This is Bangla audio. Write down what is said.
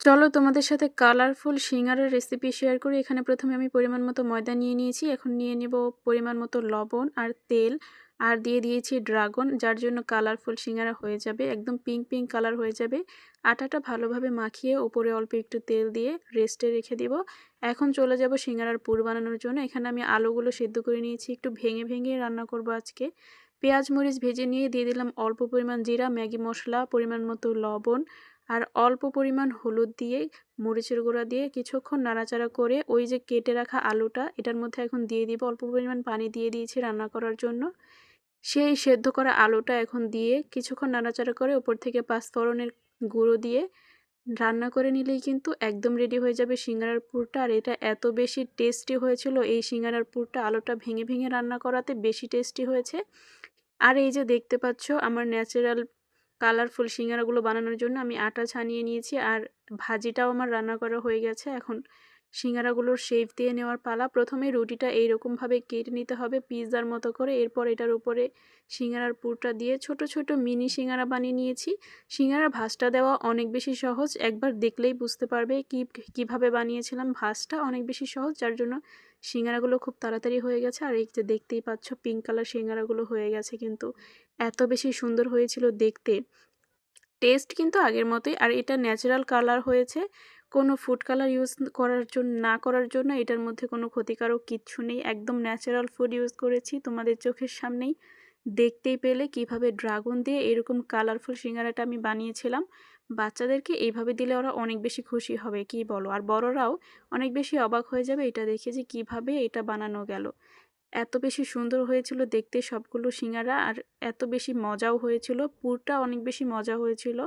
চলো তোমাদের সাথে কালারফুল সিঙ্গারার রেসিপি শেয়ার করি। এখানে প্রথমে আমি পরিমাণ মতো ময়দা নিয়ে নিয়েছি। এখন নিয়ে নেব পরিমাণ মতো লবণ আর তেল, আর দিয়ে দিয়েছি ড্রাগন, যার জন্য কালারফুল সিঙ্গারা হয়ে যাবে, একদম পিঙ্ক পিঙ্ক কালার হয়ে যাবে। আটাটা ভালোভাবে মাখিয়ে উপরে অল্প একটু তেল দিয়ে রেস্টে রেখে দিব। এখন চলে যাব সিঙ্গারার পুর বানানোর জন্য। এখানে আমি আলুগুলো সেদ্ধ করে নিয়েছি, একটু ভেঙে ভেঙে রান্না করব আজকে। পেঁয়াজ মরিচ ভেজে নিয়ে দিয়ে দিলাম অল্প পরিমাণ জিরা, ম্যাগি মশলা, পরিমাণ মতো লবণ আর অল্প পরিমাণ হলুদ দিয়ে, মরিচের গুঁড়া দিয়ে কিছুক্ষণ নাড়াচাড়া করে ওই যে কেটে রাখা আলুটা এটার মধ্যে এখন দিয়ে দিব। অল্প পরিমাণ পানি দিয়ে দিয়েছি রান্না করার জন্য। সেই সেদ্ধ করা আলুটা এখন দিয়ে কিছুক্ষণ নাড়াচাড়া করে উপর থেকে পাঁচফোড়নের গুঁড়ো দিয়ে রান্না করে নিলেই কিন্তু একদম রেডি হয়ে যাবে সিঙ্গারার পুরটা। আর এটা এত বেশি টেস্টি হয়েছিল, এই সিঙ্গারার পুরটা আলুটা ভেঙে ভেঙে রান্না করাতে বেশি টেস্টি হয়েছে। আর এই যে দেখতে পাচ্ছ আমার ন্যাচারাল কালারফুল সিঙ্গারাগুলো বানানোর জন্য আমি আটা ছানিয়ে নিয়েছি, আর ভাজিটাও আমার রান্না করা হয়ে গেছে। এখন সিঙ্গারাগুলোর শেপ দিয়ে নেওয়ার পালা। প্রথমে রুটিটা এইরকমভাবে কেটে নিতে হবে পিৎজার মতো করে, এরপর এটার উপরে সিঙ্গারার পুরটা দিয়ে ছোট ছোট মিনি সিঙ্গারা বানিয়ে নিয়েছি। সিঙ্গারার ভাঁজটা দেওয়া অনেক বেশি সহজ, একবার দেখলেই বুঝতে পারবে কিভাবে বানিয়েছিলাম। ভাঁজটা অনেক বেশি সহজ, যার জন্য সিঙ্গারাগুলো খুব তাড়াতাড়ি হয়ে গেছে। আর এই যে দেখতেই পাচ্ছ পিঙ্ক কালার সিঙ্গারাগুলো হয়ে গেছে, কিন্তু এত বেশি সুন্দর হয়েছিল দেখতে। টেস্ট কিন্তু আগের মতোই, আর এটা ন্যাচারাল কালার হয়েছে, কোনো ফুড কালার ইউজ করার জন্য না করার জন্য এটার মধ্যে কোনো ক্ষতিকারক কিচ্ছু নেই। একদম ন্যাচারাল ফুড ইউজ করেছি, তোমাদের চোখের সামনেই দেখতেই পেলে কিভাবে ড্রাগন দিয়ে এরকম কালারফুল সিঙ্গারাটা আমি বানিয়েছিলাম। বাচ্চাদেরকে এইভাবে দিলে ওরা অনেক বেশি খুশি হবে, কি বলো? আর বড়রাও অনেক বেশি অবাক হয়ে যাবে এটা দেখে যে কিভাবে এটা বানানো গেল। এত বেশি সুন্দর হয়েছিল দেখতে সবগুলো সিঙ্গারা, আর এত বেশি মজাও হয়েছিল, পুরটা অনেক বেশি মজা হয়েছিল।